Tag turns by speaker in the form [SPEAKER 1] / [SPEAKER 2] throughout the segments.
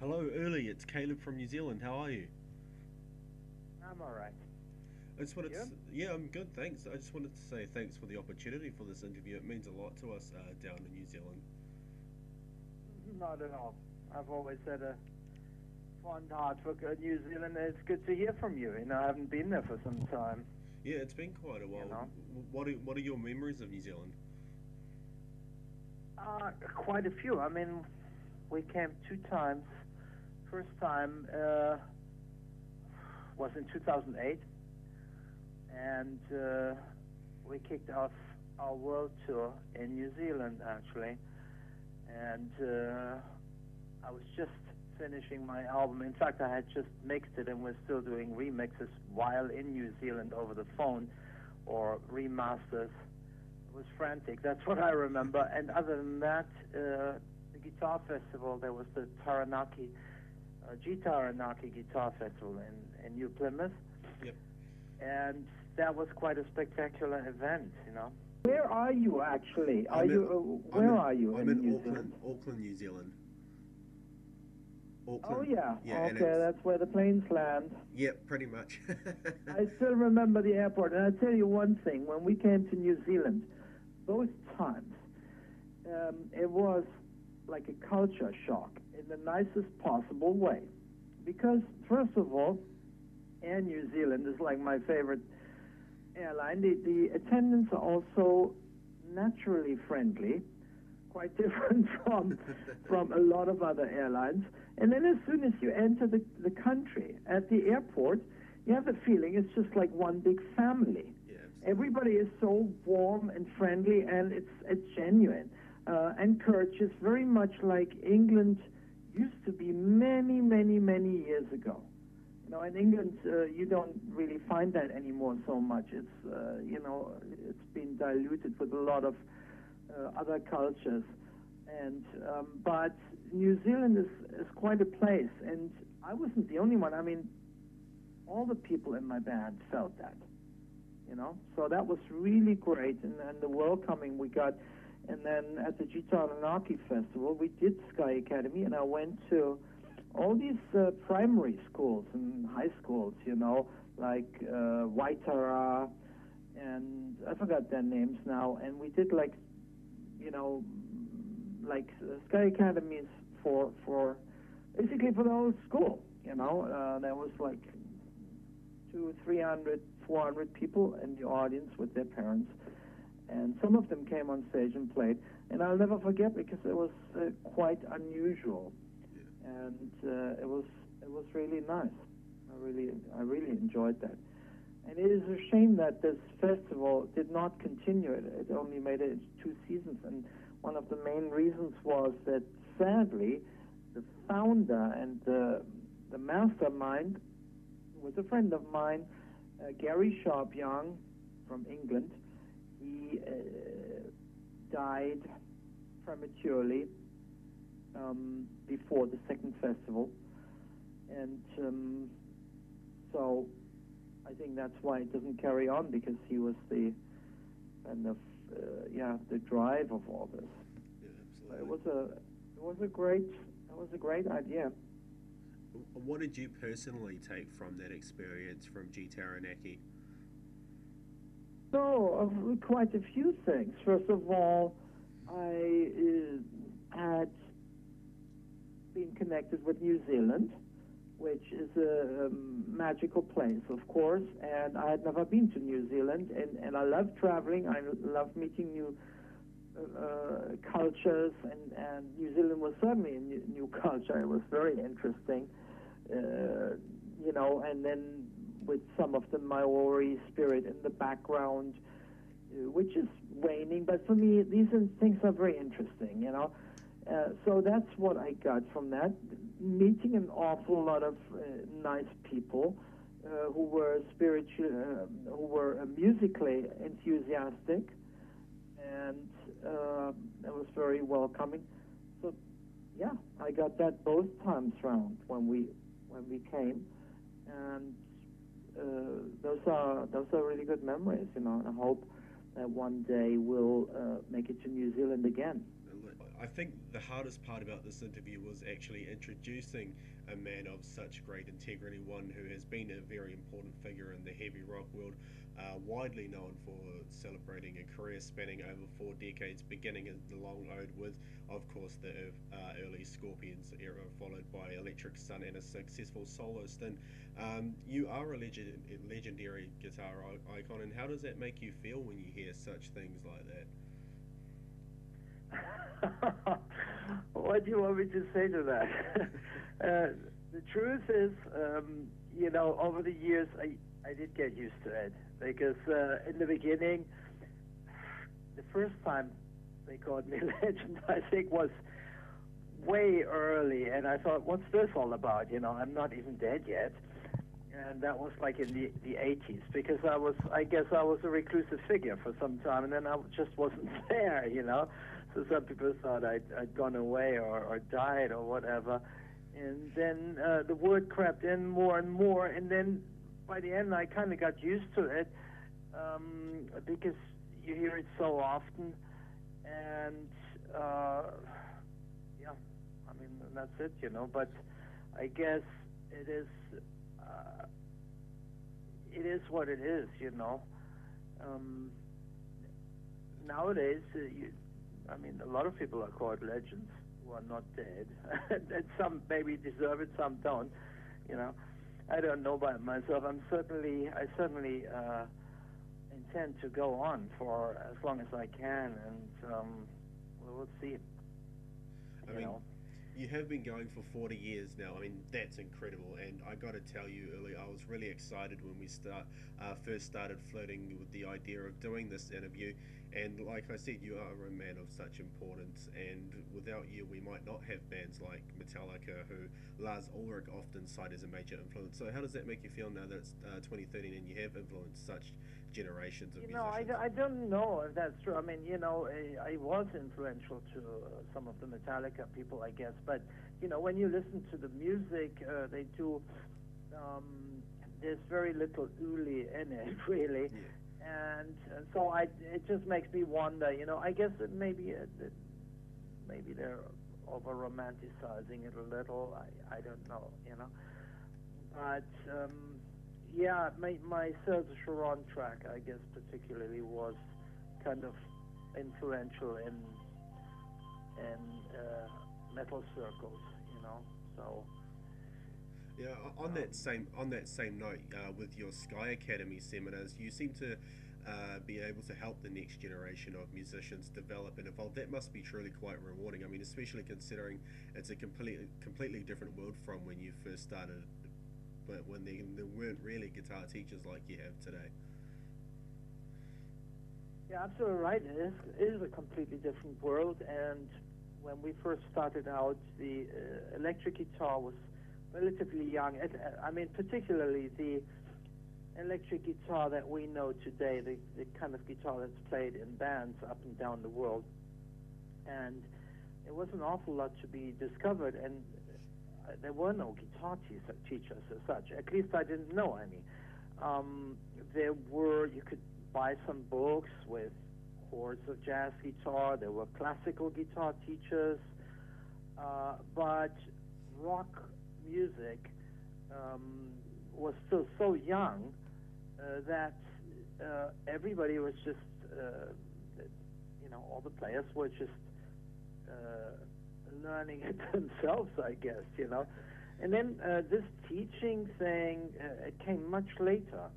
[SPEAKER 1] Hello, Uli. It's Caleb from New Zealand. How are you?
[SPEAKER 2] I'm all right.
[SPEAKER 1] I just wanted to,
[SPEAKER 2] You?
[SPEAKER 1] yeah, I'm good, thanks. I just wanted to say thanks for the opportunity for this interview. It means a lot to us down in New Zealand.
[SPEAKER 2] Not at all. I've always had a fond heart for New Zealand. It's good to hear from you. I haven't been there for some time.
[SPEAKER 1] Yeah, it's been quite a
[SPEAKER 2] You
[SPEAKER 1] while.
[SPEAKER 2] know,
[SPEAKER 1] What are your memories of New Zealand?
[SPEAKER 2] quite a few. I mean, we came two times. First time was in 2008, and we kicked off our world tour in New Zealand, actually. And I was just finishing my album. In fact, I had just mixed it, and we're still doing remixes while in New Zealand over the phone, or remasters. It was frantic. That's what I remember. And other than that, the guitar festival, there was the Taranaki, G-Taranaki Guitar Festival in New Plymouth,
[SPEAKER 1] Yep.
[SPEAKER 2] and that was quite a spectacular event. Where are you actually? Are
[SPEAKER 1] I'm in,
[SPEAKER 2] you?
[SPEAKER 1] I'm
[SPEAKER 2] Where
[SPEAKER 1] in,
[SPEAKER 2] are you
[SPEAKER 1] I'm
[SPEAKER 2] in
[SPEAKER 1] in
[SPEAKER 2] New Zealand?
[SPEAKER 1] Auckland, New Zealand.
[SPEAKER 2] Oh
[SPEAKER 1] Auckland.
[SPEAKER 2] yeah,
[SPEAKER 1] Yeah, and
[SPEAKER 2] okay,
[SPEAKER 1] it's
[SPEAKER 2] that's where the planes land.
[SPEAKER 1] yeah, pretty much.
[SPEAKER 2] I still remember the airport, and I'll tell you one thing: when we came to New Zealand, both times, it was like a culture shock in the nicest possible way. Because first of all, Air New Zealand is like my favorite airline. The attendants are also naturally friendly, quite different from a lot of other airlines. And then as soon as you enter the country at the airport, you have the feeling it's just like one big family.
[SPEAKER 1] Yeah, absolutely.
[SPEAKER 2] Everybody is so warm and friendly, and it's genuine and courteous, very much like England used to be many, many, many years ago. In England, you don't really find that anymore so much. It's been diluted with a lot of other cultures. But New Zealand is quite a place, and I wasn't the only one. I mean, all the people in my band felt that. So that was really great, and the welcoming we got. And then at the G-Taranaki Festival, we did Sky Academy, and I went to all these primary schools and high schools, like Waitara, and I forgot their names now. And we did you know, Sky Academies for basically for the whole school. There was like 300, 400 people in the audience with their parents, and some of them came on stage and played. And I'll never forget, because it was quite unusual, and it was really nice. I really enjoyed that. And it is a shame that this festival did not continue. It only made it 2 seasons, and one of the main reasons was that, sadly, the founder and the mastermind was a friend of mine, Gary Sharp Young from England. He died prematurely before the second festival, and so I think that's why it doesn't carry on, because he was the kind of the drive of all this.
[SPEAKER 1] Yeah,
[SPEAKER 2] But
[SPEAKER 1] absolutely.
[SPEAKER 2] it was a great idea.
[SPEAKER 1] What did you personally take from that experience from G Taranaki?
[SPEAKER 2] So quite a few things. First of all, I had been connected with New Zealand, which is a magical place, of course, and I had never been to New Zealand, and I love traveling. I love meeting new cultures, and New Zealand was certainly a new culture. It was very interesting, and then with some of the Maori spirit in the background, which is waning, but for me, these things are very interesting. So that's what I got from that, meeting an awful lot of nice people who were who were musically enthusiastic, and it was very welcoming. So, yeah, I got that both times round when we came, and those are really good memories. And I hope that one day will make it to New Zealand again.
[SPEAKER 1] I think the hardest part about this interview was actually introducing a man of such great integrity, one who has been a very important figure in the heavy rock world, widely known for celebrating a career spanning over 4 decades, beginning in the long ode with, of course, the early Scorpions era, followed by Electric Sun and a successful solo stint. You are a legendary guitar icon, and how does that make you feel when you hear such things like that?
[SPEAKER 2] What do you want me to say to that? The truth is, over the years, I did get used to it because in the beginning, the first time they called me legend, I think was way early, and I thought, what's this all about? I'm not even dead yet. And that was like in the 80s, because I guess I was a reclusive figure for some time, and then I just wasn't there, So some people thought I'd gone away or died or whatever. And then the word crept in more and more, and then by the end I kind of got used to it because you hear it so often. And yeah, I mean, that's it, But I guess it is what it is, Nowadays, a lot of people are called legends who are not dead, and some maybe deserve it, some don't. I don't know by myself. I certainly intend to go on for as long as I can, and we'll see.
[SPEAKER 1] You have been going for 40 years now. That's incredible. And I got to tell you, Uli, I was really excited when we first started flirting with the idea of doing this interview. And like I said, you are a man of such importance. And without you, we might not have bands like Metallica, who Lars Ulrich often cited as a major influence. So how does that make you feel now that it's 2013 and you have influenced such generations of musicians?
[SPEAKER 2] I don't know if that's true. I was influential to some of the Metallica people, I guess. But, when you listen to the music, they do, there's very little Uli in it, really. Yeah. And so it just makes me wonder, I guess that maybe they're over-romanticizing it a little. I don't know, But, yeah, my Serge Sharon track, I guess, particularly was kind of influential in metal circles, So.
[SPEAKER 1] Yeah, on that same note, with your Sky Academy seminars, you seem to be able to help the next generation of musicians develop and evolve. That must be truly quite rewarding. Especially considering it's a completely different world from when you first started, but when there weren't really guitar teachers like you have today.
[SPEAKER 2] Yeah, absolutely right. It is a completely different world, and when we first started out, the electric guitar was relatively young. Particularly the electric guitar that we know today, the kind of guitar that's played in bands up and down the world. And there was an awful lot to be discovered, and there were no guitar teachers as such. At least I didn't know any. You could buy some books with chords of jazz guitar. There were classical guitar teachers, but rock music was still so young that everybody was just, all the players were just learning it themselves, I guess, And then this teaching thing it came much later,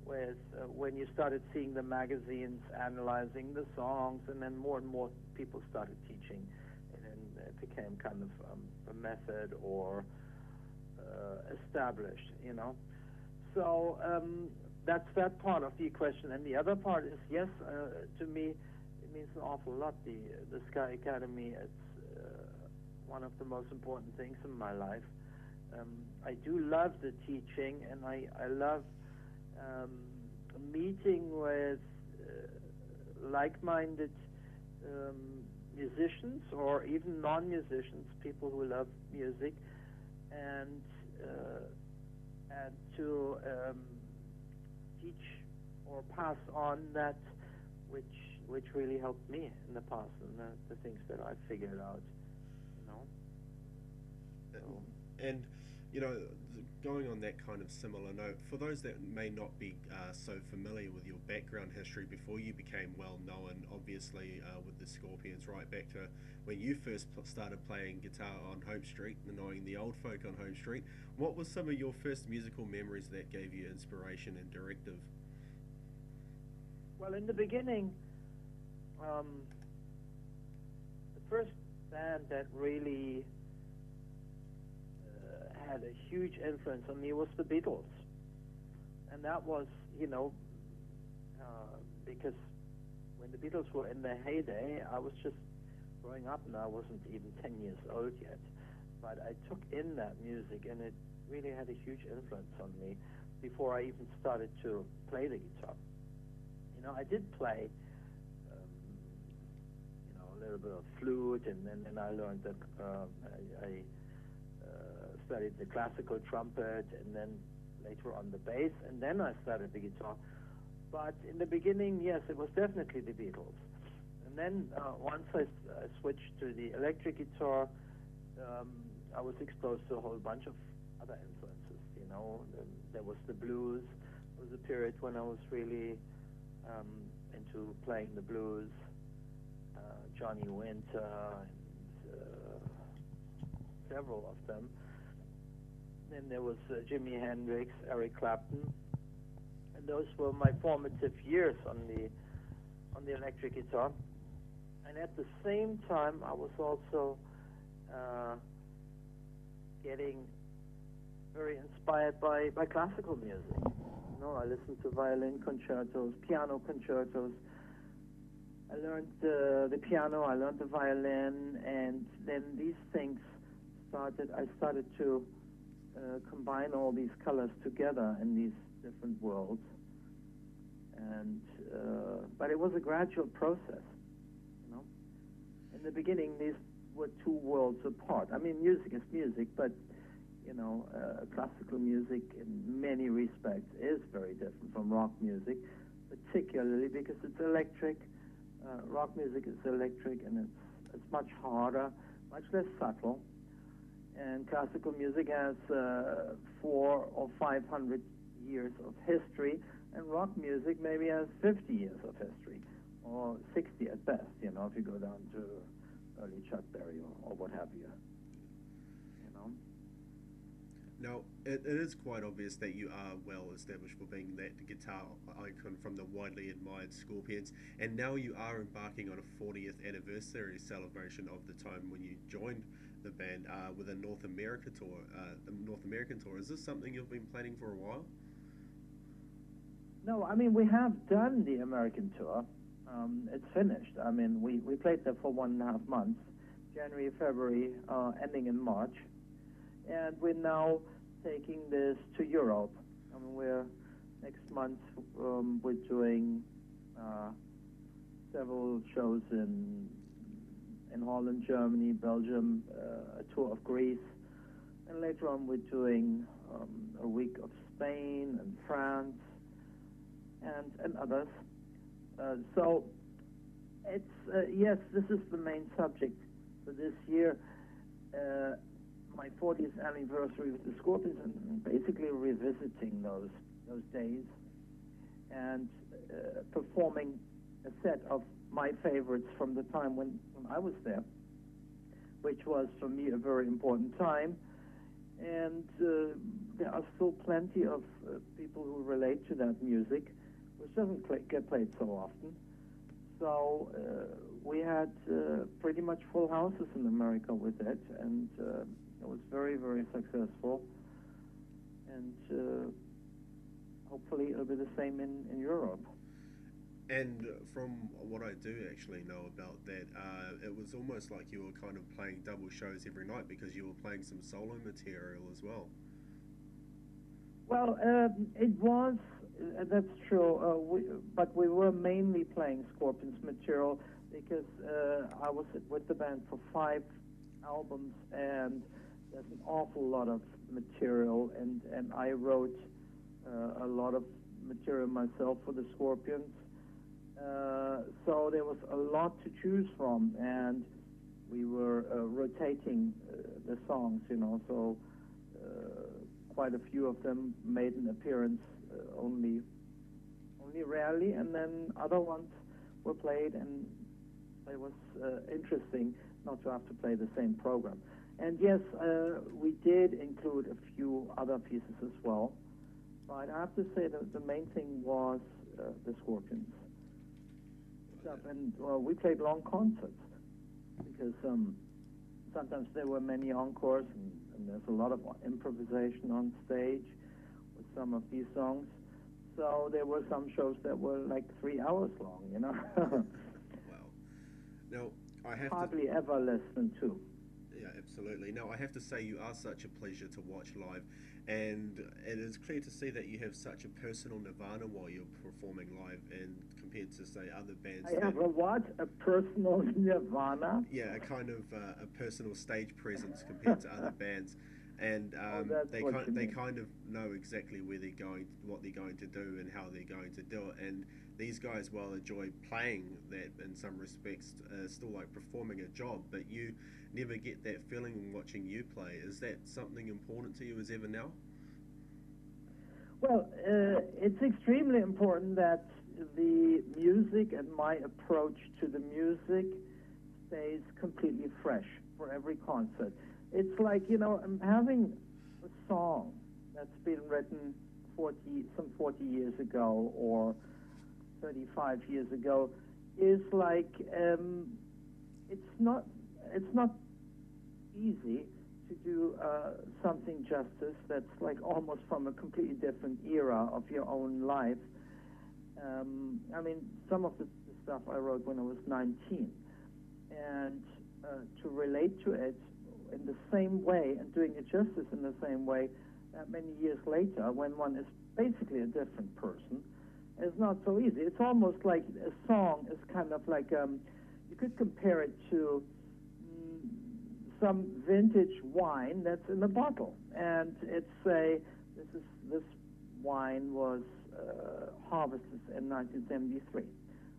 [SPEAKER 2] with when you started seeing the magazines analyzing the songs, and then more and more people started teaching, and then it became kind of a method or established, So that's that part of the equation. And the other part is, yes, to me, it means an awful lot. The Sky Academy, it's one of the most important things in my life. I do love the teaching, and I love meeting with like-minded musicians or even non-musicians, people who love music, and to teach or pass on that
[SPEAKER 3] which really helped me in the past and the things that I figured out, you know. So.
[SPEAKER 1] And, you know, going on that kind of similar note, for those that may not be so familiar with your background history before you became well known, obviously with the Scorpions, right back to when you first started playing guitar on Hope Street, knowing the old folk on Hope Street, what was some of your first musical memories that gave you inspiration and directive?
[SPEAKER 3] Well, in the beginning, the first band that really had a huge influence on me was the Beatles. And that was, you know, because when the Beatles were in their heyday, I was just growing up and I wasn't even 10 years old yet. But I took in that music and it really had a huge influence on me before I even started to play the guitar. You know, I did play, you know, a little bit of flute, and then I learned that I studied the classical trumpet, and then later on the bass, and then I started the guitar. But in the beginning, yes, it was definitely the Beatles. And then once I switched to the electric guitar, I was exposed to a whole bunch of other influences, you know. There was the blues. There was a period when I was really into playing the blues, Johnny Winter, and several of them. Then there was Jimi Hendrix, Eric Clapton, and those were my formative years on the electric guitar. And at the same time, I was also getting very inspired by classical music. You know, I listened to violin concertos, piano concertos. I learned the piano, I learned the violin, and then these things I started to combine all these colors together in these different worlds. And but it was a gradual process, you know. In the beginning, these were two worlds apart. I mean, music is music, but you know, classical music in many respects is very different from rock music, particularly because it's electric. Rock music is electric, and it's much harder, much less subtle. And classical music has 400 or 500 years of history, and rock music maybe has 50 years of history, or 60 at best, you know, if you go down to early Chuck Berry or what have you, you know.
[SPEAKER 1] Now, it is quite obvious that you are well established for being that guitar icon from the widely admired Scorpions, and now you are embarking on a 40th anniversary celebration of the time when you joined the band with a North American tour. Is this something you've been planning for a while?
[SPEAKER 2] No, I mean, we have done the American tour. It's finished. I mean, we played there for 1.5 months, January, February, ending in March. And we're now taking this to Europe. I mean, next month, we're doing several shows in Holland, Germany, Belgium, a tour of Greece. And later on, we're doing a week of Spain and France and others. So it's, yes, this is the main subject for this year. My 40th anniversary with the Scorpions, and basically revisiting those days and performing a set of my favorites from the time when I was there, which was for me a very important time. And there are still plenty of people who relate to that music, which doesn't get played so often. So we had pretty much full houses in America with it, and it was very, very successful. And hopefully it'll be the same in Europe.
[SPEAKER 1] And from what I do actually know about that, it was almost like you were kind of playing double shows every night because you were playing some solo material as well.
[SPEAKER 2] Well, it was, that's true, but we were mainly playing Scorpions material because I was with the band for 5 albums, and there's an awful lot of material, and I wrote a lot of material myself for the Scorpions.
[SPEAKER 3] So there was a lot to choose from, and we were rotating the songs, so quite a few of them made an appearance only rarely, and then other ones were played, and it was interesting not to have to play the same program. And yes, we did include a few other pieces as well, but I have to say that the main thing was the Scorpions. And we played long concerts because sometimes there were many encores, and there's a lot of improvisation on stage with some of these songs. So there were some shows that were like 3 hours long,
[SPEAKER 1] Wow. Now, I have
[SPEAKER 3] hardly ever less than 2.
[SPEAKER 1] Yeah, absolutely. Now, I have to say you are such a pleasure to watch live, and it is clear to see that you have such a personal nirvana while you're performing live, and compared to, say, other bands.
[SPEAKER 3] I have a what? A personal nirvana?
[SPEAKER 1] Yeah, a kind of a personal stage presence compared to other bands, and they kind of know exactly where they're going, what they're going to do, and how they're going to do it. And these guys, while enjoy playing that in some respects, still like performing a job, but you never get that feeling when watching you play. Is that something important to you as ever now?
[SPEAKER 3] Well, it's extremely important that the music and my approach to the music stays completely fresh for every concert. It's like, I'm having a song that's been written 40 years ago or 35 years ago is like, it's not easy to do something justice that's like almost from a completely different era of your own life. I mean, some of the stuff I wrote when I was 19, and to relate to it in the same way and doing it justice in the same way that many years later, when one is basically a different person, is not so easy. It's almost like a song is kind of like, you could compare it to some vintage wine that's in a bottle, and it's this wine was harvested in 1973.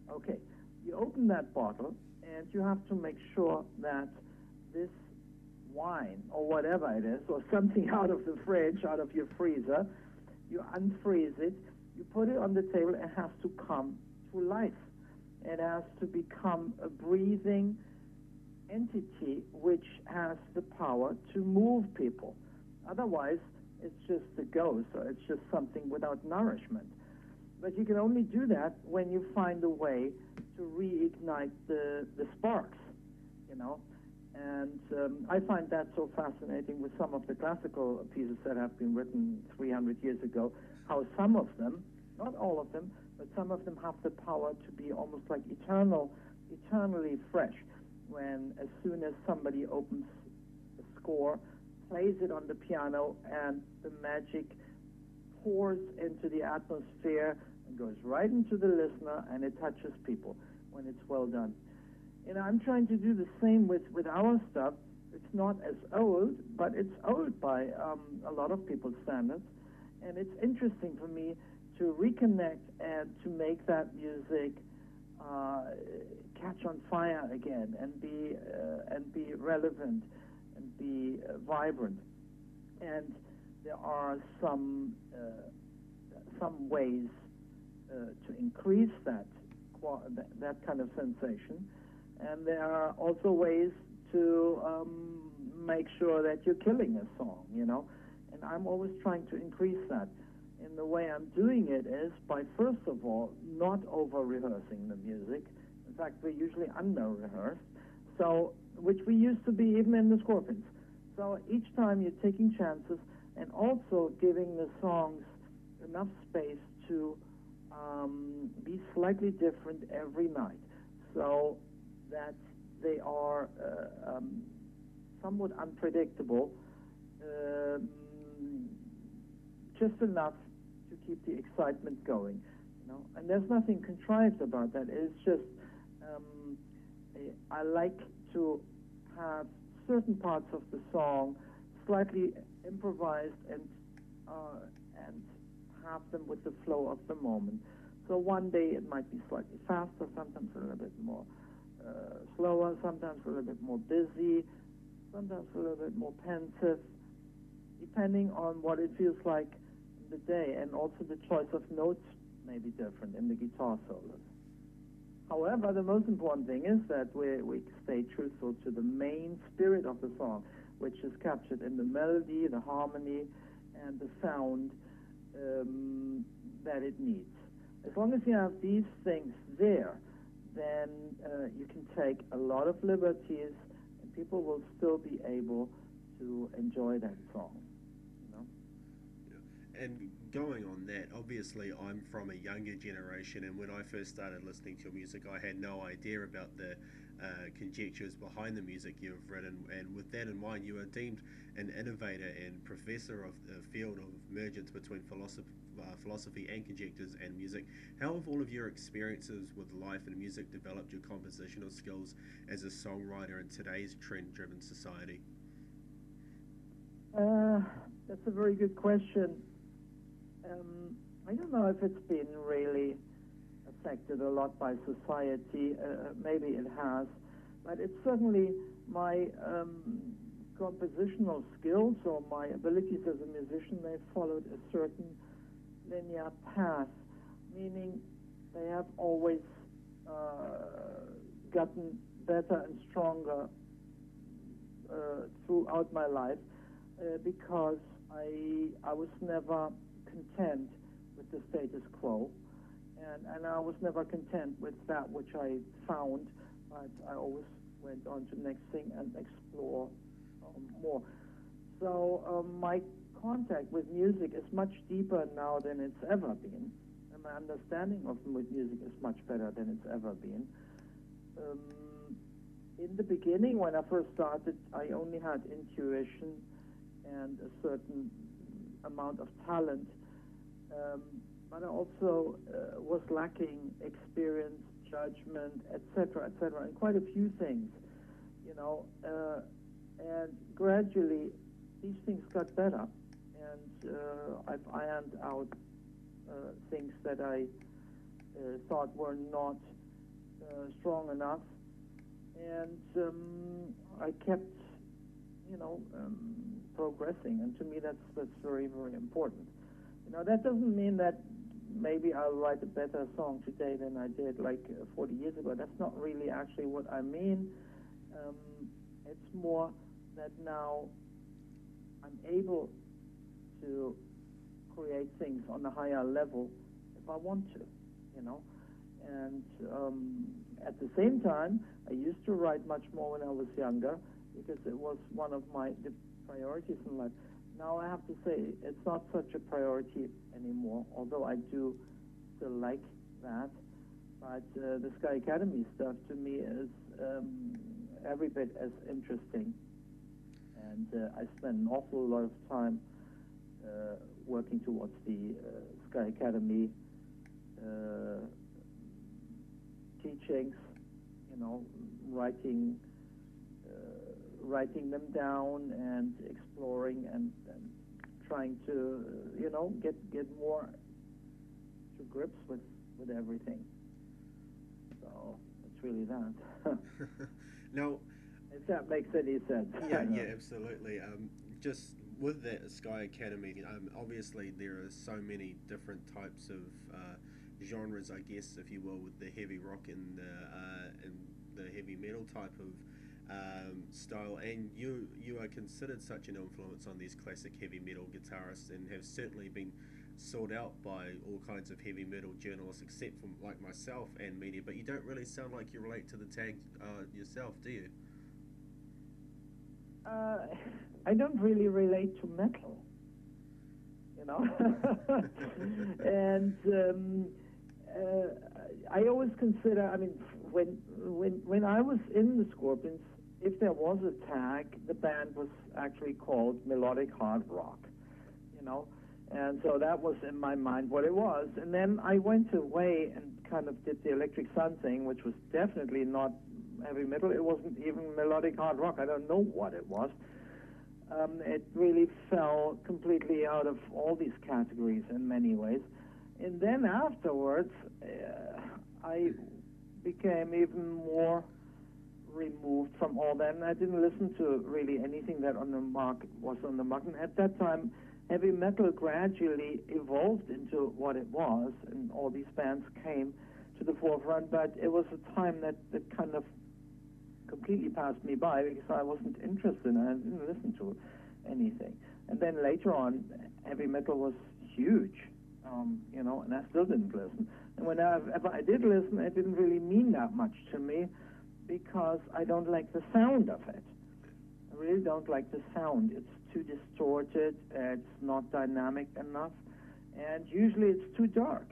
[SPEAKER 3] Okay, you open that bottle, and you have to make sure that this wine, or whatever it is, or something out of the fridge, out of your freezer, you unfreeze it, you put it on the table, it has to come to life. It has to become a breathing entity which has the power to move people. Otherwise, it's just a ghost, or it's just something without nourishment. But you can only do that when you find a way to reignite the sparks, And I find that so fascinating with some of the classical pieces that have been written 300 years ago, how some of them, not all of them, but some of them have the power to be almost like eternally fresh. When as soon as somebody opens the score, plays it on the piano, and the magic pours into the atmosphere and goes right into the listener, and it touches people when it's well done. I'm trying to do the same with our stuff. It's not as old, but it's old by a lot of people's standards, and it's interesting for me to reconnect and to make that music catch on fire again and be relevant and be vibrant. And there are some ways to increase that kind of sensation, and there are also ways to make sure that you're killing a song, And I'm always trying to increase that. And the way I'm doing it is by, first of all, not over-rehearsing the music. In fact, we're usually under-rehearsed, which we used to be even in the Scorpions. So each time you're taking chances and also giving the songs enough space to be slightly different every night, so that they are somewhat unpredictable, just enough to keep the excitement going, And there's nothing contrived about that. It's just I like to have certain parts of the song slightly improvised and have them with the flow of the moment. So one day it might be slightly faster, sometimes a little bit more slower, sometimes a little bit more busy, sometimes a little bit more pensive, depending on what it feels like in the day, and also the choice of notes may be different in the guitar solos. However, the most important thing is that we stay truthful to the main spirit of the song, which is captured in the melody, the harmony, and the sound that it needs. As long as you have these things there, then you can take a lot of liberties, and people will still be able to enjoy that song. You know?
[SPEAKER 1] Yeah. And going on that, obviously I'm from a younger generation, and when I first started listening to your music, I had no idea about the conjectures behind the music you've written, and with that in mind, you are deemed an innovator and professor of the field of emergence between philosophy and conjectures and music. How have all of your experiences with life and music developed your compositional skills as a songwriter in today's trend-driven society?
[SPEAKER 3] That's a very good question. I don't know if it's been really affected a lot by society. Maybe it has, but it's certainly my compositional skills or my abilities as a musician. They followed a certain linear path, meaning they have always gotten better and stronger throughout my life because I was never content with the status quo, and I was never content with that which I found, but I always went on to the next thing and explore more. So my contact with music is much deeper now than it's ever been, and my understanding of music is much better than it's ever been. In the beginning, when I first started, I only had intuition and a certain amount of talent, but I also was lacking experience, judgment, etc., and quite a few things, you know. And gradually, these things got better, and I've ironed out things that I thought were not strong enough, and I kept, you know, progressing. And to me, that's very, very important. You know, that doesn't mean that maybe I'll write a better song today than I did like 40 years ago. That's not really actually what I mean. It's more that now I'm able to create things on a higher level if I want to, you know. And at the same time, I used to write much more when I was younger because it was one of the priorities in life. Now I have to say it's not such a priority anymore, although I do still like that. But the Sky Academy stuff to me is every bit as interesting. And I spend an awful lot of time working towards the Sky Academy teachings, you know, writing them down and exploring and trying to, you know, get more to grips with everything. So it's really that.
[SPEAKER 1] Now,
[SPEAKER 3] if that makes any sense.
[SPEAKER 1] yeah, absolutely. Just with that Sky Academy, obviously there are so many different types of genres, I guess, if you will, with the heavy rock and the heavy metal type of style, and you are considered such an influence on these classic heavy metal guitarists, and have certainly been sought out by all kinds of heavy metal journalists, except for like myself and media. But you don't really sound like you relate to the tag yourself, do you?
[SPEAKER 3] I don't really relate to metal, you know. And I always consider, I mean, when I was in the Scorpions, if there was a tag, the band was actually called melodic hard rock, you know. And so that was in my mind what it was. And then I went away and kind of did the Electric Sun thing, which was definitely not heavy metal. It wasn't even melodic hard rock. I don't know what it was. It really fell completely out of all these categories in many ways.
[SPEAKER 2] And then afterwards, I became even more removed from all that, and I didn't listen to really anything that was on the market. And at that time, heavy metal gradually evolved into what it was, and all these bands came to the forefront. But it was a time that kind of completely passed me by because I wasn't interested and I didn't listen to anything. And then later on, heavy metal was huge, and I still didn't listen. And whenever I did listen, it didn't really mean that much to me because I don't like the sound of it. I really don't like the sound. It's too distorted, it's not dynamic enough, and usually it's too dark,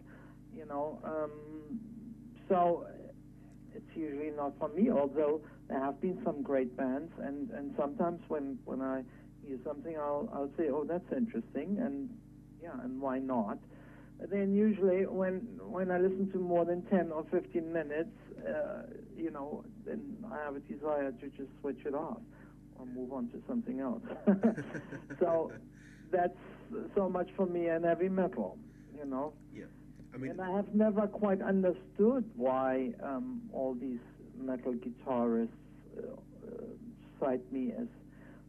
[SPEAKER 2] so it's usually not for me, although there have been some great bands, and sometimes when I hear something, I'll say, oh, that's interesting, and why not? But then usually when I listen to more than 10 or 15 minutes, then I have a desire to just switch it off or move on to something else. So that's so much for me and heavy metal,
[SPEAKER 1] Yeah. I mean,
[SPEAKER 2] and I have never quite understood why all these metal guitarists cite me as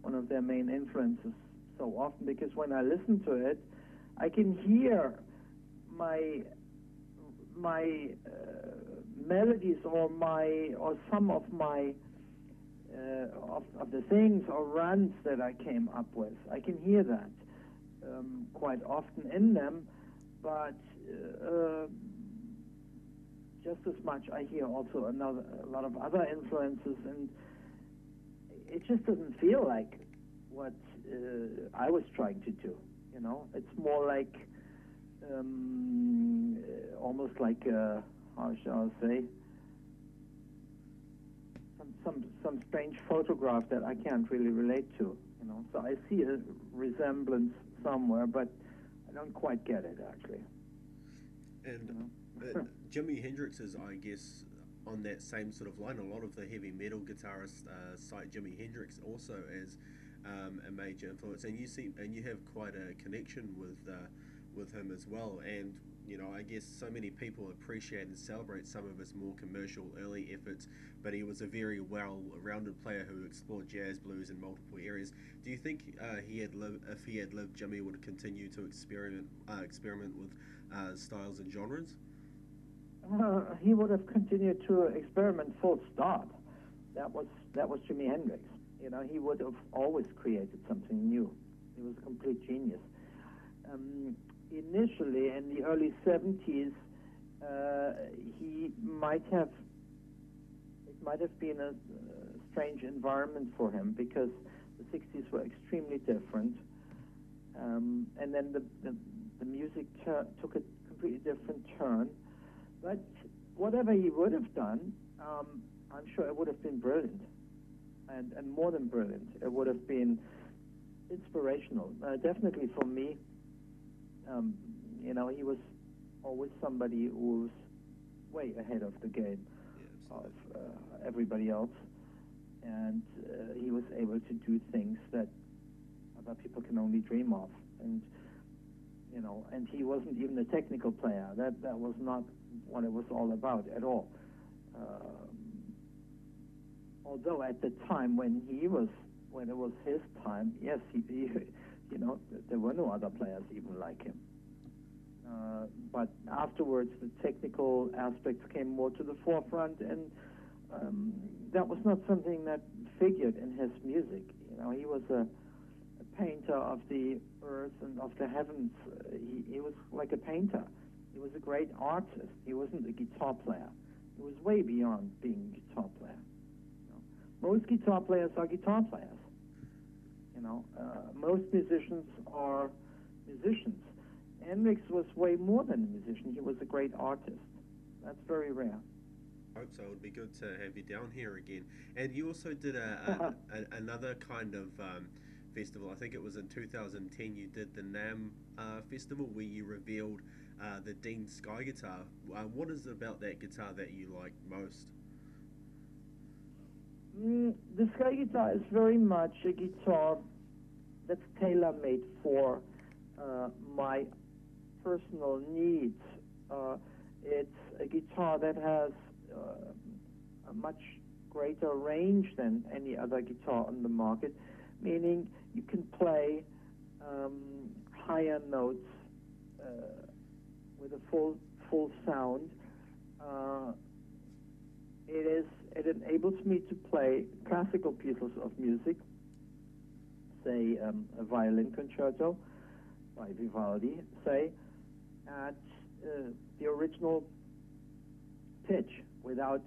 [SPEAKER 2] one of their main influences so often, because when I listen to it, I can hear my melodies or some of my of the things or runs that I came up with. I can hear that quite often in them, but just as much I hear also a lot of other influences, and it just doesn't feel like what I was trying to do. It's more like almost like how shall I say, some strange photograph that I can't really relate to. So I see a resemblance somewhere, but I don't quite get it actually.
[SPEAKER 1] And Jimi Hendrix is, I guess, on that same sort of line. A lot of the heavy metal guitarists cite Jimi Hendrix also as a major influence, and you have quite a connection with him as well. And I guess so many people appreciate and celebrate some of his more commercial early efforts, but he was a very well-rounded player who explored jazz, blues, in multiple areas. Do you think if he had lived, Jimmy would continue to experiment with styles and genres?
[SPEAKER 2] He would have continued to experiment full stop. That was Jimi Hendrix. He would have always created something new. He was a complete genius. Initially, in the early 70s, it might have been a strange environment for him because the 60s were extremely different, and then the music took a completely different turn. But whatever he would have done, I'm sure it would have been brilliant, and more than brilliant. It would have been inspirational, definitely for me. He was always somebody who was way ahead of the game of everybody else, and he was able to do things that other people can only dream of. And and he wasn't even a technical player. That was not what it was all about at all. Although at the time when it was his time, yes, there were no other players even like him. But afterwards, the technical aspects came more to the forefront, and that was not something that figured in his music. He was a painter of the earth and of the heavens. He was like a painter. He was a great artist. He wasn't a guitar player. He was way beyond being a guitar player. Most guitar players are guitar players. Most musicians are musicians. Hendrix was way more than a musician. He was a great artist. That's very rare.
[SPEAKER 1] I hope so. It would be good to have you down here again. And you also did another kind of festival. I think it was in 2010. You did the NAMM festival where you revealed the Dean Sky guitar. What is it about that guitar that you like most?
[SPEAKER 2] The Sky guitar is very much a guitar that's tailor-made for my
[SPEAKER 3] personal needs. It's a guitar that has a much greater range than any other guitar on the market, meaning you can play higher notes with a full sound. It enables me to play classical pieces of music, say a violin concerto by Vivaldi, say, at the original pitch without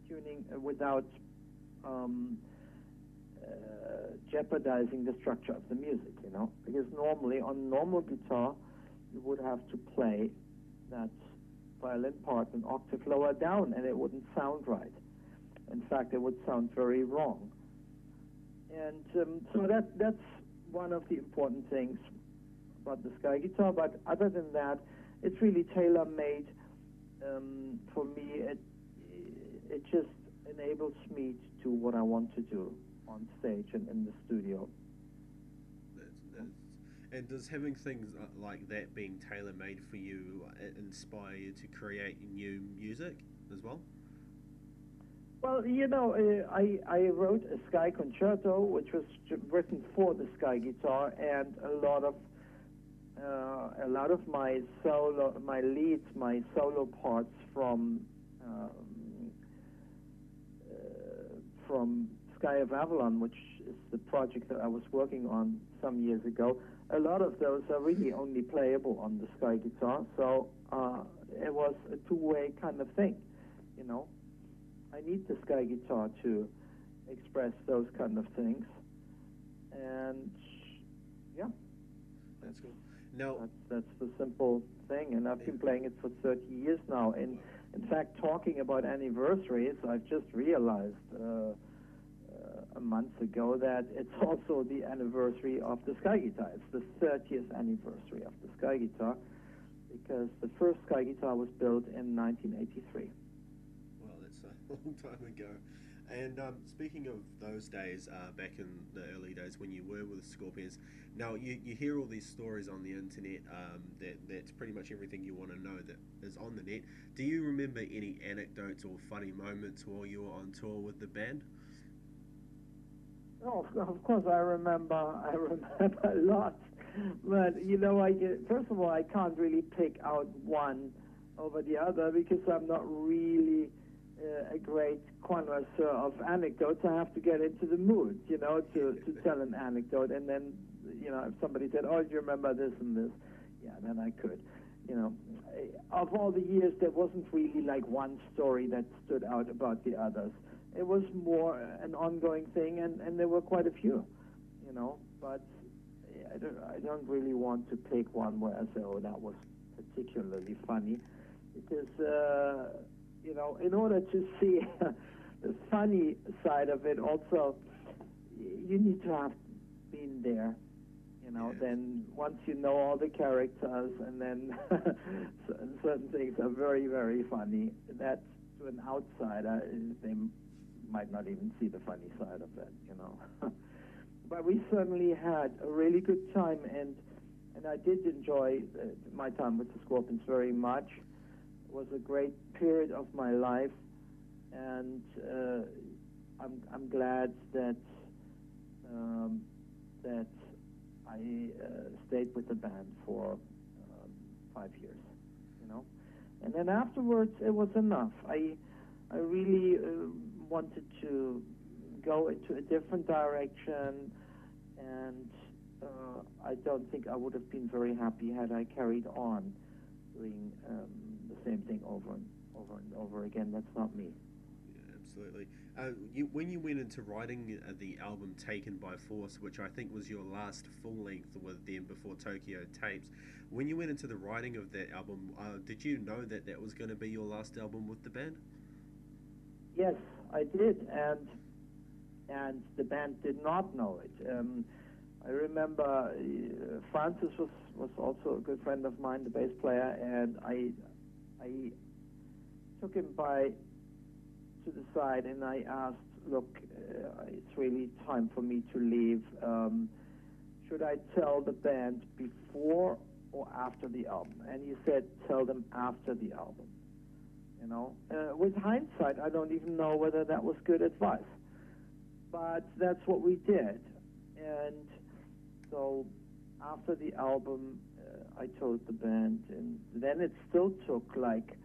[SPEAKER 3] tuning, without jeopardizing the structure of the music, you know. Because normally on normal guitar, you would have to play that violin part an octave lower down, and it wouldn't sound right. In fact, it would sound very wrong. And so that's one of the important things about the Sky guitar. But other than that, it's really tailor-made. For me, it just enables me to do what I want to do on stage and in the studio.
[SPEAKER 1] And does having things like that being tailor-made for you inspire you to create new music as well?
[SPEAKER 3] Well, you know, I wrote a Sky concerto, which was written for the Sky guitar, and a lot of my leads, my solo parts from Sky of Avalon, which is the project that I was working on some years ago. A lot of those are really only playable on the Sky guitar, so it was a two-way kind of thing, you know. I need the Sky guitar to express those kind of things, and yeah,
[SPEAKER 1] that's cool. Now
[SPEAKER 3] that's the simple thing, and I've been playing it for 30 years now. And in fact, talking about anniversaries, I've just realized a month ago that it's also the anniversary of the Sky guitar. It's the 30th anniversary of the Sky guitar, because the first Sky guitar was built in 1983.
[SPEAKER 1] Well, that's a long time ago. And speaking of those days, back in the early days when you were with the Scorpions, now you hear all these stories on the internet, that's pretty much everything you want to know that is on the net. Do you remember any anecdotes or funny moments while you were on tour with the band?
[SPEAKER 3] Oh, of course, I remember a lot. But, you know, first of all, I can't really pick out one over the other, because I'm not really a great connoisseur of anecdotes. I have to get into the mood, you know, to tell an anecdote. And then, you know, if somebody said, oh, do you remember this and this? Yeah, then I could. You know, of all the years, there wasn't really like one story that stood out about the others. It was more an ongoing thing, and there were quite a few, you know. But I don't really want to pick one where I say, oh, that was particularly funny, because, you know, in order to see the funny side of it also, you need to have been there, you know.
[SPEAKER 1] Yes.
[SPEAKER 3] Then once you know all the characters, and then certain things are very, very funny, that to an outsider, they might not even see the funny side of it, you know. But we certainly had a really good time, and I did enjoy my time with the Scorpions very much. It was a great period of my life, and I'm glad that that I stayed with the band for 5 years, you know. And then afterwards, it was enough. I really wanted to go into a different direction, and I don't think I would have been very happy had I carried on doing the same thing over and over again. That's not me.
[SPEAKER 1] Yeah, absolutely. When you went into writing the album Taken By Foce, which I think was your last full length with them before Tokyo Tapes, when you went into the writing of that album, did you know that that was going to be your last album with the band?
[SPEAKER 3] Yes, I did, and the band did not know it. I remember Francis was also a good friend of mine, the bass player, and I took him to the side, and I asked, look, it's really time for me to leave. Should I tell the band before or after the album? And he said, tell them after the album. You know, with hindsight, I don't even know whether that was good advice. But that's what we did. And so after the album, I told the band, and then it still took like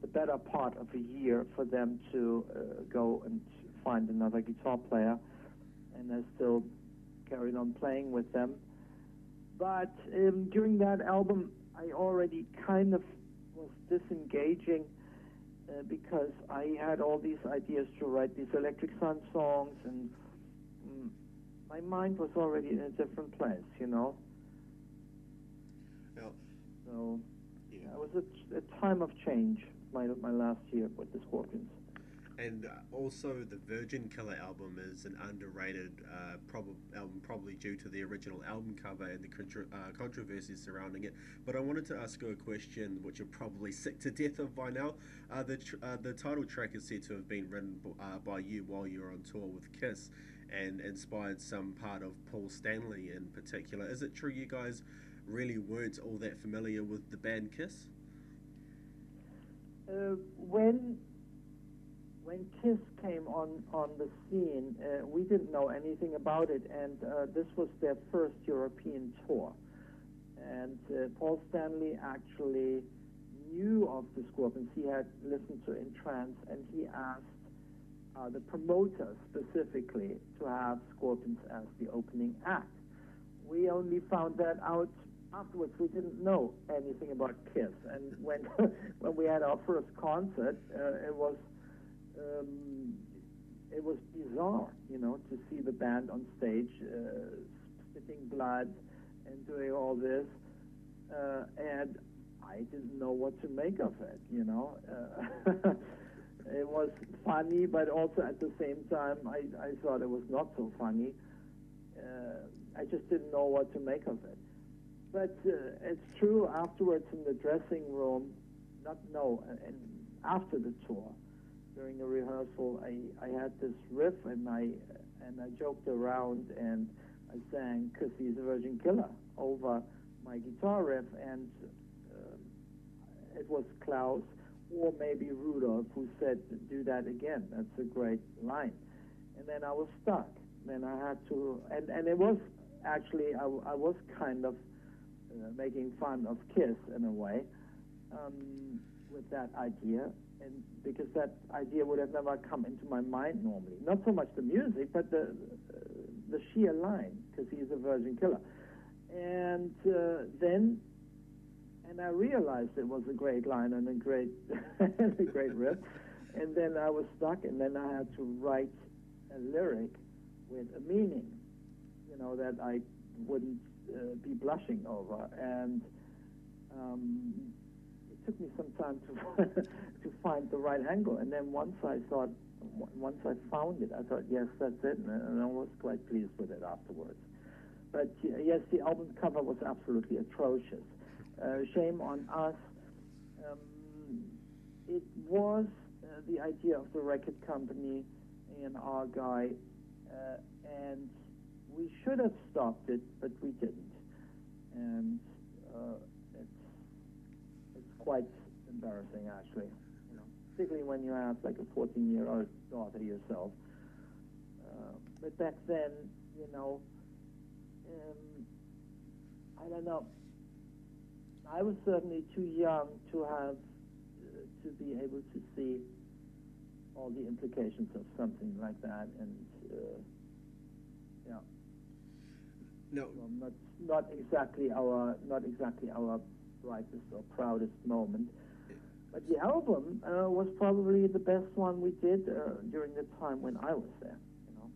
[SPEAKER 3] the better part of a year for them to go and find another guitar player. And I still carried on playing with them. But during that album, I already kind of was disengaging because I had all these ideas to write these Electric Sun songs, and my mind was already in a different place, you know.
[SPEAKER 1] Now,
[SPEAKER 3] So it was a time of change, my last year with the Scorpions.
[SPEAKER 1] and also the Virgin Killer album is an underrated album, probably due to the original album cover and the controversies surrounding it. But I wanted to ask you a question which you're probably sick to death of by now. The title track is said to have been written by you while you were on tour with Kiss, and inspired some part of Paul Stanley in particular. Is it true you guys really weren't all that familiar with the band Kiss?
[SPEAKER 3] When Kiss came on the scene, we didn't know anything about it, and this was their first European tour. And Paul Stanley actually knew of the Scorpions. He had listened to In Trance, and he asked the promoter specifically to have Scorpions as the opening act. We only found that out afterwards. We didn't know anything about Kiss, and when when we had our first concert, it was bizarre, you know, to see the band on stage spitting blood and doing all this, and I didn't know what to make of it, you know. It was funny, but also at the same time, I thought it was not so funny. I just didn't know what to make of it. But it's true, afterwards in the dressing room, and after the tour, during a rehearsal, I had this riff, and I joked around, and I sang "'Cause He's a Virgin Killer" over my guitar riff, and it was Klaus or maybe Rudolph who said, "Do that again. That's a great line." And then I was stuck. Then I had to, and it was actually, I was kind of making fun of Kiss in a way with that idea, and because that idea would have never come into my mind normally. Not so much the music, but the sheer line, "'Cause he's a Virgin Killer." And then I realized it was a great line and a great a great riff. And then I was stuck, and then I had to write a lyric with a meaning, you know, that I wouldn't be blushing over. And it took me some time to find the right angle. And then once I found it, I thought, yes, that's it, and I was quite pleased with it afterwards. But yes, the album cover was absolutely atrocious. Shame on us. It was the idea of the record company and our guy, and we should have stopped it, but we didn't. And it's quite embarrassing, actually, you know, particularly when you have like a 14-year-old daughter yourself. But back then, you know, I don't know. I was certainly too young to have to be able to see all the implications of something like that, and yeah.
[SPEAKER 1] No.
[SPEAKER 3] So not exactly our brightest or proudest moment. But the album was probably the best one we did during the time when I was there, you know,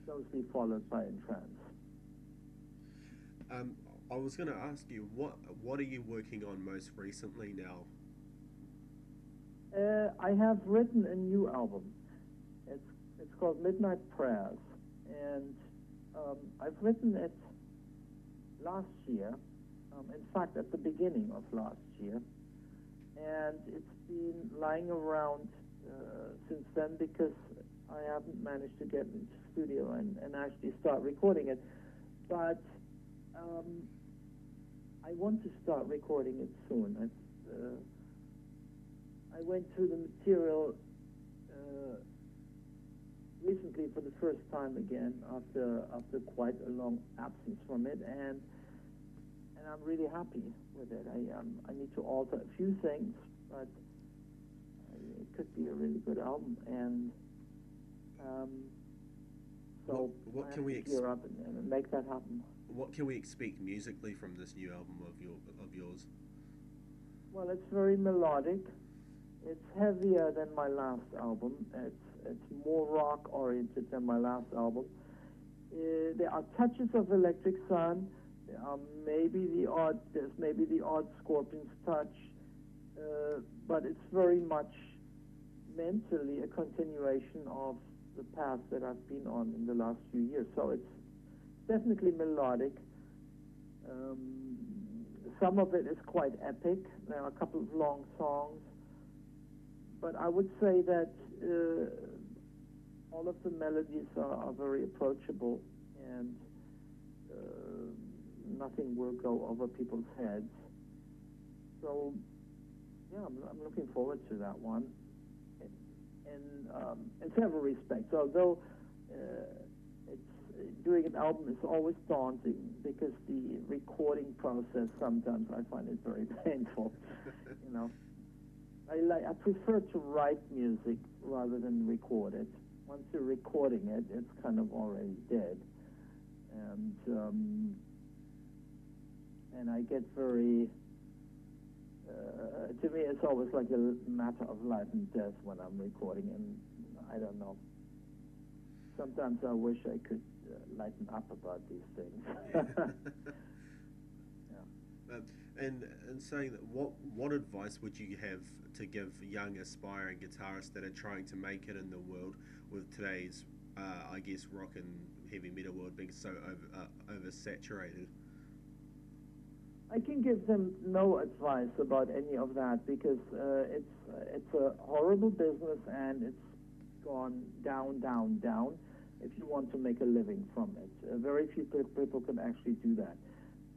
[SPEAKER 3] closely followed by In Trance.
[SPEAKER 1] I was going to ask you, what are you working on most recently now?
[SPEAKER 3] I have written a new album. It's called Midnight Prayers, and I've written it last year. In fact, at the beginning of last year, and it's been lying around since then because I haven't managed to get into the studio and actually start recording it. But I I want to start recording it soon. I went through the material recently for the first time again after quite a long absence from it, and I'm really happy with it. I need to alter a few things, but it could be a really good album, and so
[SPEAKER 1] what
[SPEAKER 3] I
[SPEAKER 1] can we
[SPEAKER 3] have to gear up and make that happen.
[SPEAKER 1] What can we expect musically from this new album of yours?
[SPEAKER 3] Well, it's very melodic. It's heavier than my last album. It's more rock oriented than my last album. There are touches of Electric Sun. There are there's maybe the odd Scorpions touch, but it's very much mentally a continuation of the path that I've been on in the last few years. So it's definitely melodic. Some of it is quite epic. There are a couple of long songs, but I would say that all of the melodies are very approachable, and nothing will go over people's heads. So, yeah, I'm looking forward to that one. In several respects, although doing an album is always daunting because the recording process sometimes I find it very painful. You know, I prefer to write music rather than record it. Once you're recording it, it's kind of already dead, and I get very. To me, it's always like a matter of life and death when I'm recording, and I don't know. Sometimes I wish I could lighten up about these things.
[SPEAKER 1] Yeah. And saying that, what advice would you have to give young aspiring guitarists that are trying to make it in the world with today's, I guess, rock and heavy metal world being so oversaturated?
[SPEAKER 3] I can give them no advice about any of that because it's a horrible business and it's gone down, down, down if you want to make a living from it. Very few people can actually do that.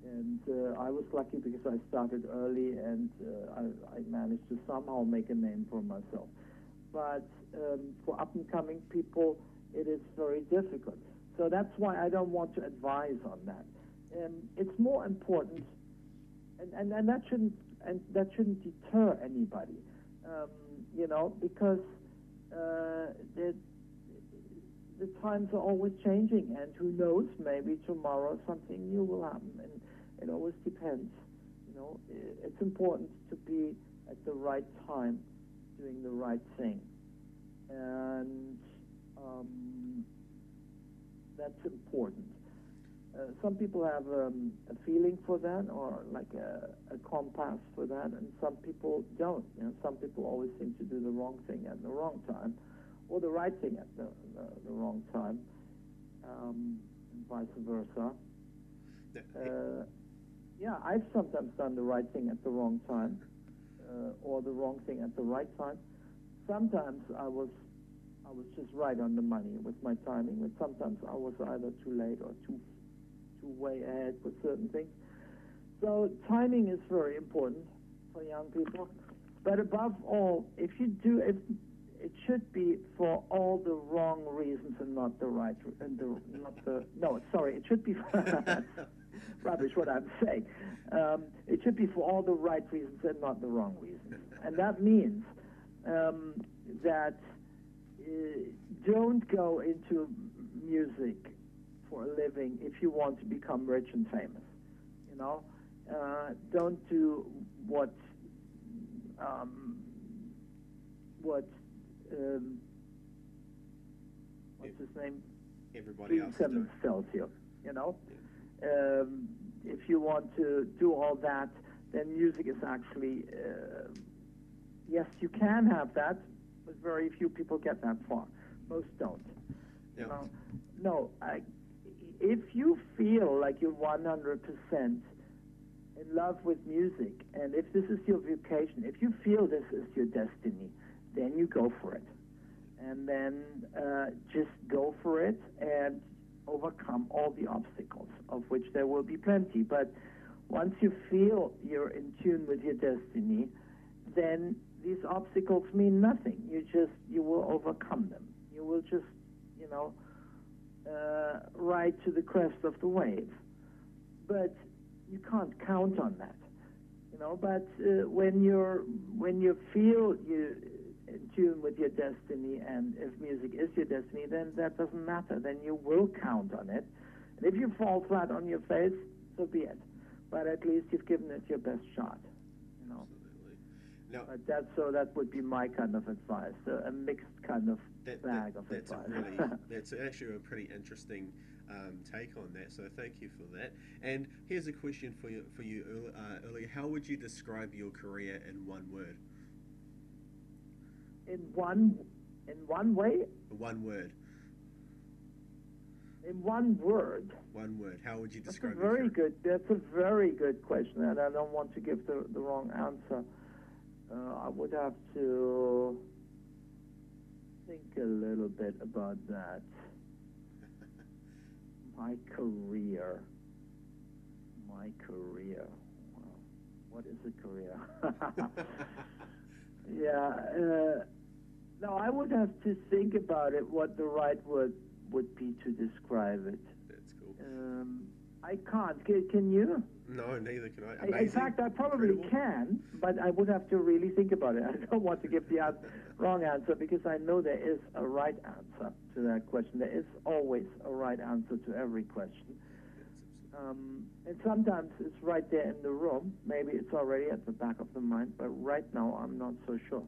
[SPEAKER 3] And I was lucky because I started early and I managed to somehow make a name for myself. But for up-and-coming people, it is very difficult. So that's why I don't want to advise on that. It's more important. And that shouldn't deter anybody, you know, because the times are always changing, and who knows, maybe tomorrow something new will happen, and it always depends. You know, it's important to be at the right time doing the right thing, and that's important. Some people have a feeling for that, or like a compass for that, and some people don't. You know, some people always seem to do the wrong thing at the wrong time, or the right thing at the wrong time, and vice versa. Yeah, I've sometimes done the right thing at the wrong time, or the wrong thing at the right time. Sometimes I was just right on the money with my timing, but sometimes I was either too late or too way ahead with certain things. So timing is very important for young people. But above all, it should be for all the wrong reasons and not the right, it should be rubbish what I'm saying. It should be for all the right reasons and not the wrong reasons. And that means that don't go into music for a living if you want to become rich and famous. You know, don't do what's his name?
[SPEAKER 1] Everybody else
[SPEAKER 3] Simmons tells you. You know, if you want to do all that, then music is actually yes, you can have that, but very few people get that far. Most don't.
[SPEAKER 1] Yeah.
[SPEAKER 3] You know? No, if you feel like you're 100% in love with music, and if this is your vocation, if you feel this is your destiny, then you go for it. And then just go for it and overcome all the obstacles, of which there will be plenty. But
[SPEAKER 2] once you feel you're in tune with your destiny, then these obstacles mean nothing. You will overcome them. You will just, ride to the crest of the wave. But you can't count on that, But when you feel you in tune with your destiny, and if music is your destiny, then that doesn't matter. Then you will count on it. And if you fall flat on your face, so be it. But at least you've given it your best shot,
[SPEAKER 1] Absolutely. Now,
[SPEAKER 2] But that would be my kind of advice, a mixed kind of bag of advice.
[SPEAKER 1] That's actually a pretty interesting take on that. So thank you for that. And here's a question for you, Uli. How would you describe your career in one word?
[SPEAKER 2] In one way?
[SPEAKER 1] One word.
[SPEAKER 2] In one word.
[SPEAKER 1] One word. How would you describe
[SPEAKER 2] That's a very good question, and I don't want to give the wrong answer. I would have to think a little bit about that. My career. Wow. What is a career? Yeah. No, I would have to think about it, what the right word would be to describe it.
[SPEAKER 1] That's cool.
[SPEAKER 2] I can't. Can you?
[SPEAKER 1] No, neither can I.
[SPEAKER 2] In fact, I probably
[SPEAKER 1] Incredible.
[SPEAKER 2] can, but I would have to really think about it. I don't want to give the wrong answer, because I know there is a right answer to that question. There is always a right answer to every question. And sometimes it's right there in the room. Maybe it's already at the back of the mind, but right now I'm not so sure.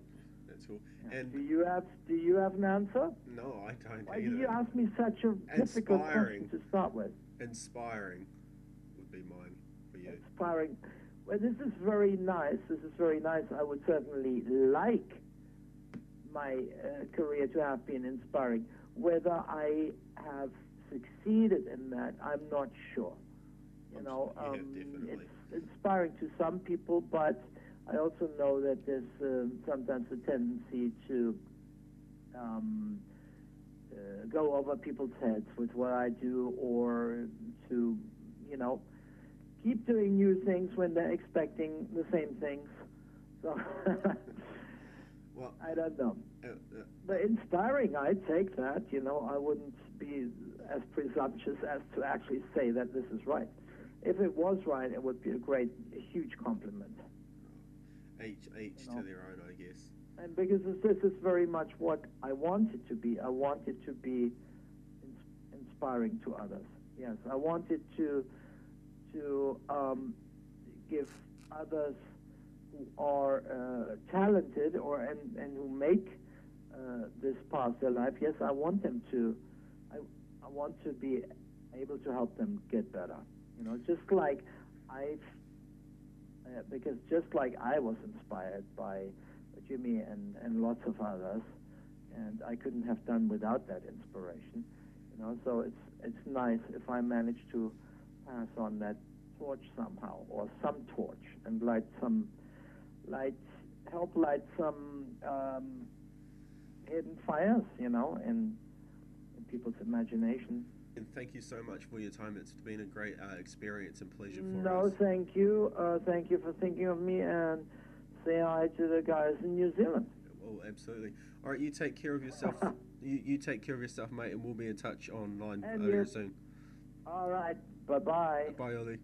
[SPEAKER 1] That's cool.
[SPEAKER 2] Yeah.
[SPEAKER 1] And
[SPEAKER 2] Do you have an answer?
[SPEAKER 1] no, I don't
[SPEAKER 2] Why
[SPEAKER 1] either.
[SPEAKER 2] do you ask me such a difficult question to start with?
[SPEAKER 1] Inspiring would be mine for you.
[SPEAKER 2] Inspiring. Well, this is very nice. I would certainly like my career to have been inspiring. Whether I have succeeded in that, I'm not sure.
[SPEAKER 1] Definitely.
[SPEAKER 2] It's inspiring to some people, but I also know that there's sometimes a tendency to go over people's heads with what I do, or to, keep doing new things when they're expecting the same things. So,
[SPEAKER 1] Well,
[SPEAKER 2] I don't know. But inspiring, I'd take that. I wouldn't be as presumptuous as to actually say that this is right. If it was right, it would be a huge compliment.
[SPEAKER 1] each to their own, I guess.
[SPEAKER 2] And because this is very much what I want it to be. I want it to be inspiring to others. Yes, I want it to give others who are talented and who make this part of their life. Yes, I want them to. I want to be able to help them get better. Just like because just like I was inspired by Jimi and lots of others, and I couldn't have done without that inspiration. So it's nice if I manage to pass on that torch somehow, or some torch, and help light some hidden fires, in people's imagination.
[SPEAKER 1] And thank you so much for your time. It's been a great experience and pleasure for us.
[SPEAKER 2] No, thank you. Thank you for thinking of me, and say hi to the guys in New Zealand.
[SPEAKER 1] Well, absolutely. All right, you take care of yourself. you take care of yourself, mate, and we'll be in touch online very soon.
[SPEAKER 2] All right. Bye-bye.
[SPEAKER 1] Bye, Uli.